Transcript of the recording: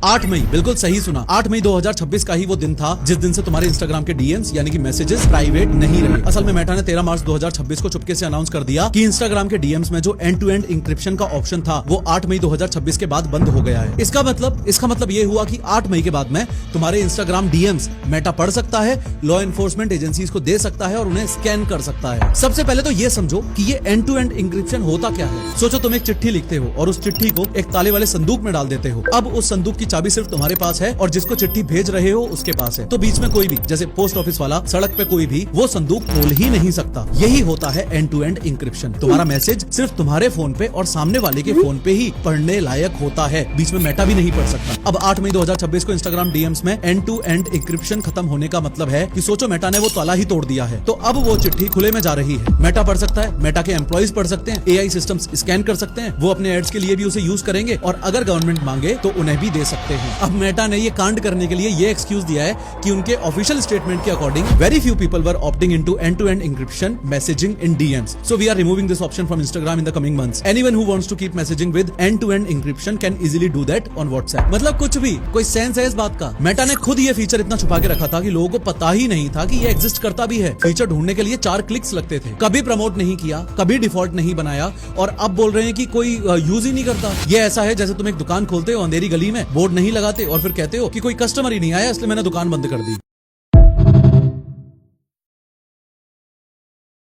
8 मई, बिल्कुल सही सुना, 8 मई 2026 का ही वो दिन था जिस दिन से तुम्हारे इंस्टाग्राम के डीएम्स यानी कि मैसेजेस प्राइवेट नहीं रहे। असल में मेटा ने 13 मार्च 2026 को चुपके से अनाउंस कर दिया कि इंस्टाग्राम के डीएम्स में जो एंड टू एंड इंक्रिप्शन का ऑप्शन था वो 8 मई 2026 के बाद बंद हो गया है। इसका मतलब ये हुआ कि 8 मई के बाद में तुम्हारे इंस्टाग्राम डीएम्स मेटा पढ़ सकता है, लॉ एनफोर्समेंट एजेंसीज को दे सकता है और उन्हें स्कैन कर सकता है। सबसे पहले तो ये समझो कि ये एंड टू एंड इंक्रिप्शन होता क्या है। सोचो तुम एक चिट्ठी लिखते हो और उस चिट्ठी को एक ताले वाले संदूक में डाल देते हो। अब उस संदूक की चाबी सिर्फ तुम्हारे पास है और जिसको चिट्ठी भेज रहे हो उसके पास है। तो बीच में कोई भी, जैसे पोस्ट ऑफिस वाला, सड़क पे कोई भी वो संदूक खोल ही नहीं सकता। यही होता है एंड टू एंड इंक्रिप्शन। तुम्हारा मैसेज सिर्फ तुम्हारे फोन पे और सामने वाले के फोन पे ही पढ़ने लायक होता है, बीच में मेटा भी नहीं पढ़ सकता। अब 8 मई 2026 को इंस्टाग्राम डीएम्स में एंड टू एंड इंक्रिप्शन खत्म होने का मतलब है कि सोचो मेटा ने वो ताला ही तोड़ दिया है, तो अब वो चिट्ठी खुले में जा रही है। मेटा पढ़ सकता है, मेटा के एम्प्लॉइज पढ़ सकते हैं, एआई सिस्टम्स स्कैन कर सकते हैं, वो अपने एड्स के लिए भी उसे यूज करेंगे और अगर गवर्नमेंट मांगे तो उन्हें भी दे सकते हैं। अब मेटा ने ये कांड करने के लिए ये एक्सक्यूज दिया है कि उनके ऑफिशियल स्टेटमेंट के according very few people were opting into end to end encryption messaging in DMs, so we are removing this option from Instagram in the coming months. Anyone who wants to keep messaging with end to end encryption can easily do that on WhatsApp. मतलब कुछ भी, कोई sense है इस बात का? Meta ने खुद ये फीचर इतना छुपा के रखा था कि लोगों को पता ही नहीं था कि ये एग्जिस्ट करता भी है। फीचर ढूंढने के लिए 4 क्लिक्स लगते थे, कभी प्रमोट नहीं किया, कभी डिफॉल्ट नहीं बनाया और अब बोल रहे हैं कि कोई यूज ही नहीं करता। ये ऐसा है जैसे तुम एक दुकान खोलते हो अंधेरी गली में, बोर्ड नहीं लगाते और फिर कहते हो कि कोई कस्टमर ही नहीं आया इसलिए मैंने दुकान बंद कर दी।